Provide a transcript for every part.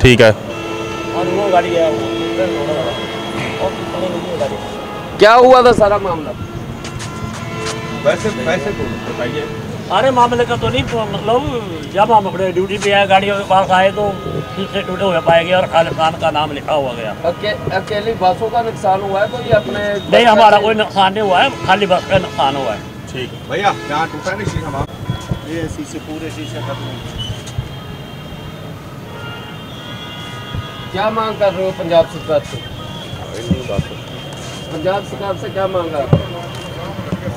ठीक है। और वो गाड़ी है क्या हुआ था सारा मामला? वैसे तो बताइए। अरे मामले का तो नहीं, मतलब जब हम अपने ड्यूटी पे आए गाड़ियों के पास आए तो शीशे टूटे हुए पाए गए और खालिस्तान का नाम लिखा हुआ गया। अकेली बसों का नुकसान हुआ है तो ये अपने नहीं, हमारा कोई नुकसान नहीं हुआ है, खाली बस का नुकसान हुआ है। ठीक भैया, यहाँ टूटा नहीं हम ये शीशे पूरे शीशे खत्म। क्या मांग कर रहे हो पंजाब सरकार से? पंजाब सरकार से क्या मांगा?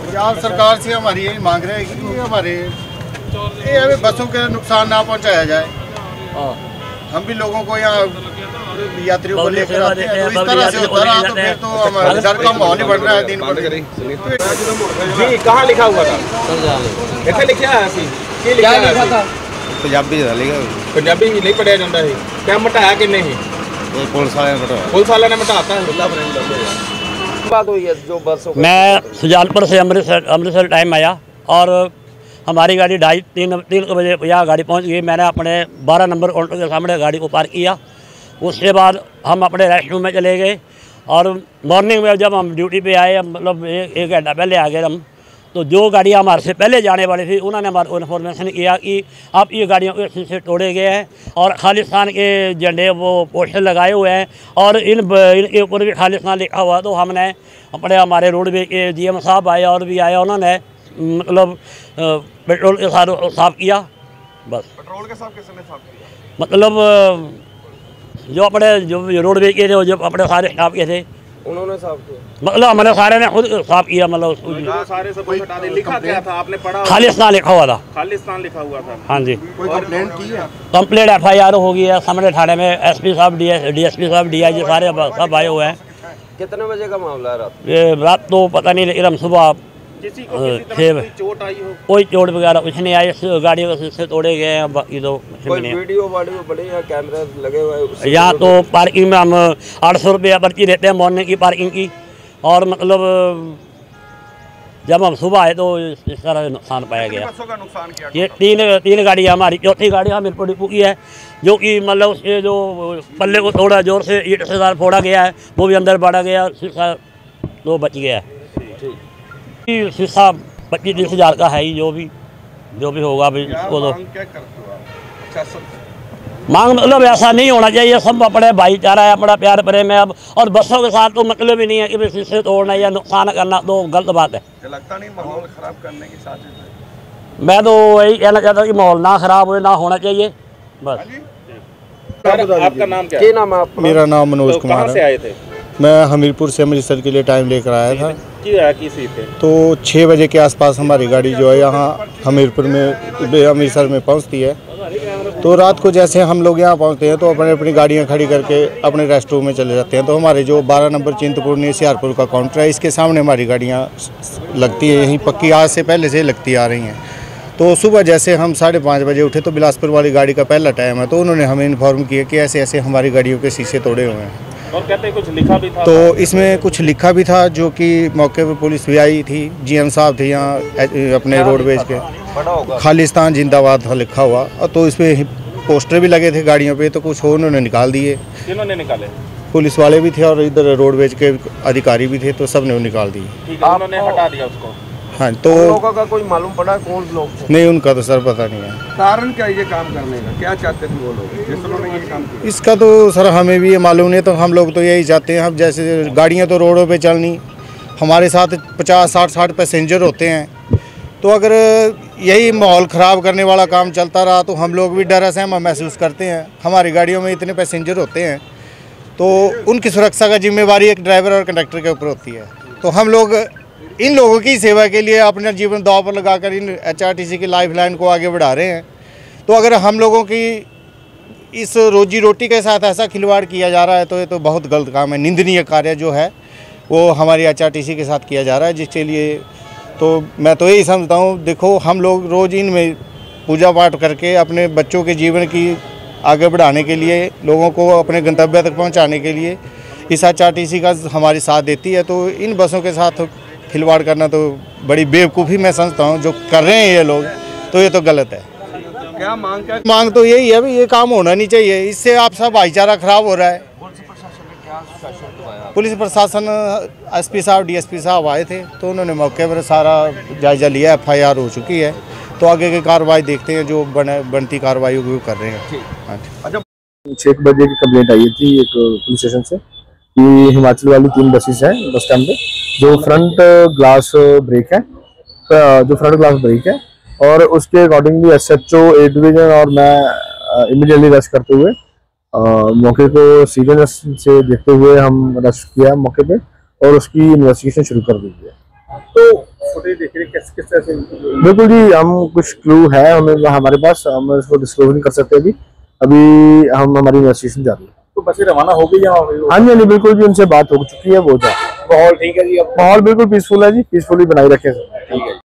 पंजाब सरकार से हमारी यही मांग रहे हैं कि हमारे ये हमें बसों के नुकसान ना पहुंचाया जाए। हम भी लोगों को यहाँ यात्रियों को लेकर आते हैं, तो इस तरह से होता रहा तो फिर तो हमारे डर का माहौल ही बढ़ रहा है दिन ब दिन। जी कहाँ लिखा हुआ था? इतने लिखा है क्या लिखा था? पंजाबी लिखा, पंजाबी नहीं पढ़िया जाता है। क्या मटाया कि नहीं? पुलिस वाले ने मटाया। पुलिस वाले ने मटाता है। बात हुई है जो बसों मैं सुजानपुर से अमृतसर टाइम आया और हमारी गाड़ी 2:30-3 बजे यहाँ गाड़ी पहुँच गई। मैंने अपने 12 नंबर काउंटर के सामने गाड़ी को पार्क किया। उसके बाद हम अपने रेस्ट रूम में चले गए और मॉर्निंग में जब हम ड्यूटी पे आए, मतलब एक घंटा पहले आ गए हम, तो जो गाड़ियाँ हमारे से पहले जाने वाली थी उन्होंने हमारे को इन्फॉर्मेशन किया कि आप ये गाड़ियों के शीशे तोड़े गए हैं और खालिस्तान के झंडे वो पोस्टर लगाए हुए हैं और इनके ऊपर भी खालिस्तान लिखा हुआ। तो हमने अपने हमारे रोडवे के GM साहब आए और भी आए, उन्होंने मतलब पेट्रोल के साथ साफ़ किया। बस पेट्रोल के साथ किसने साफ किया? मतलब जो अपने जो रोडवे के थे, जो अपने सारे स्टाफ के थे उन्होंने साफ किया, मतलब हमारे सारे ने खुद साफ किया। मतलब सारे सब हटा दे। लिखा क्या था आपने पढ़ा? खालिस्तान लिखा हुआ था। खालिस्तान लिखा हुआ था। हाँ जी। कोई कंप्लेंट की है? कंप्लेंट FIR हो गई है सामने थाने में। SP साहब, DSP साहब, DIG सारे सब आए हुए हैं। कितने बजे का मामला है रात? ये रात तो पता नहीं, लेकिन हम सुबह किसी को किसी तरह की चोट आई हो? कोई चोट वगैरह कुछ नहीं आई। गाड़ियों के शीशे तोड़े गए हैं, बाकी तो कोई वीडियो बड़ी या कैमरे लगे हुए हैं? यहाँ तो पार्किंग में हम 800 रुपये पर्ची देते हैं मॉर्निंग की पार्किंग की। और मतलब जब हम सुबह आए तो इस तरह नुकसान पाया गया। बसों का नुकसान किया? ये तीन गाड़ियाँ हमारी, चौथी गाड़ी हमीरपुर डिपो की है, जो कि मतलब उसके जो पल्ले को थोड़ा जोर से ईंट से फोड़ा गया है, वो भी अंदर बढ़ा गया, शीशा तो बच गया है। शीशा 25-30 हज़ार का है ही, जो भी होगा अभी वो तो मांग मतलब ऐसा नहीं होना चाहिए। सब अपने भाईचारा है, अपना प्यार प्रेम है। अब और बसों के साथ तो मतलब ही नहीं है कि शीशे तोड़ना या नुकसान करना, तो गलत बात है। लगता नहीं माहौल खराब करने की साजिश है? मैं तो वही कहना चाहता हूँ कि माहौल ना खराब हो, ना होना चाहिए बस। आपका नाम क्या? नाम है आपका? मेरा नाम मनोज कुमार है। कहाँ से आए थे? मैं हमीरपुर से अमृतसर के लिए टाइम लेकर आया था। तो 6 बजे के आसपास हमारी गाड़ी जो है यहाँ हमीरपुर में अमृतसर में पहुँचती है। तो रात को जैसे हम लोग यहाँ पहुँचते हैं तो अपनी गाड़ियाँ खड़ी करके अपने रेस्ट रूम में चले जाते हैं। तो हमारे जो 12 नंबर चिंतपूर्णी सियारपुर का काउंटर है, इसके सामने हमारी गाड़ियाँ लगती है, यहीं पक्की आज से पहले से लगती आ रही हैं। तो सुबह जैसे हम 5:30 बजे उठे तो बिलासपुर वाली गाड़ी का पहला टाइम है, तो उन्होंने हमें इन्फॉर्म किया कि ऐसे ऐसे हमारी गाड़ियों के शीशे तोड़े हुए हैं। और कहते हैं कुछ लिखा भी था? तो इसमें कुछ लिखा भी था, जो कि मौके पर पुलिस भी आई थी, GM साहब थे यहाँ अपने रोडवेज के, खालिस्तान जिंदाबाद था लिखा हुआ। और तो इस पर पोस्टर भी लगे थे गाड़ियों पे, तो कुछ उन्होंने निकाल दिए। किन्होंने निकाले? पुलिस वाले भी थे और इधर रोडवेज के अधिकारी भी थे, तो सब ने निकाल दिए। उन्होंने हटा दिया उसको? हाँ। तो लोगों का कोई मालूम पड़ा कौन लोग थे? नहीं, उनका तो सर पता नहीं है। कारण क्या ये काम करने का, क्या चाहते थे वो लोग जिन्होंने ये काम किया? इसका तो सर हमें भी ये मालूम नहीं। तो हम लोग तो यही चाहते हैं, हम जैसे गाड़ियाँ तो रोडों पे चलनी, हमारे साथ 50-60 पैसेंजर होते हैं। तो अगर यही माहौल ख़राब करने वाला काम चलता रहा तो हम लोग भी डर सहमा महसूस करते हैं। हमारी गाड़ियों में इतने पैसेंजर होते हैं तो उनकी सुरक्षा का जिम्मेवारी एक ड्राइवर और कंडक्टर के ऊपर होती है। तो हम लोग इन लोगों की सेवा के लिए अपना जीवन दांव पर लगाकर इन HRTC की लाइफलाइन को आगे बढ़ा रहे हैं। तो अगर हम लोगों की इस रोजी रोटी के साथ ऐसा खिलवाड़ किया जा रहा है तो ये तो बहुत गलत काम है। निंदनीय कार्य जो है वो हमारी HRTC के साथ किया जा रहा है, जिसके लिए तो मैं तो यही समझता हूँ, देखो हम लोग रोज़ इनमें पूजा पाठ करके अपने बच्चों के जीवन की आगे बढ़ाने के लिए, लोगों को अपने गंतव्य तक पहुँचाने के लिए इस HRTC का हमारी साथ देती है। तो इन बसों के साथ खिलवाड़ करना तो बड़ी बेवकूफ़ी मैं समझता हूँ, जो कर रहे हैं ये लोग, तो ये तो गलत है। क्या मांग क्या मांग तो यही है भी ये काम होना नहीं चाहिए, इससे आपसा भाईचारा खराब हो रहा है। पुलिस प्रशासन एसपी साहब डीएसपी साहब आए थे तो उन्होंने मौके पर सारा जायजा लिया, FIR हो चुकी है, तो आगे की कार्रवाई देखते हैं, जो बनती कार्रवाई होगी वो कर रहे हैं। हाँ जी। 6 बजे की कंप्लेंट आई थी एक पुलिस स्टेशन से कि हिमाचल वाली 3 बसेस हैं बस स्टैंड पे, जो फ्रंट ग्लास ब्रेक है, और उसके अकॉर्डिंगली SHO A डिवीजन और मैं इमीडिएटली रश करते हुए मौके को सीरियसनेस से देखते हुए हम रश किया मौके पे और उसकी इन्वेस्टिगेशन शुरू कर दी है। तो फुटेज देख रहे किस तरह से? बिल्कुल जी, हम कुछ क्लू है हमें हमारे पास, हम इसको डिस्क्लोज नहीं कर सकते अभी हम हमारी इन्वेस्टिगेशन जारी है। तो बसें रवाना हो गई यहाँ? हाँ जी, बिल्कुल जी, उनसे बात हो चुकी है, वो जा माहौल ठीक है जी? अब माहौल बिल्कुल पीसफुल है जी, पीसफुली बनाए रखे। ठीक है।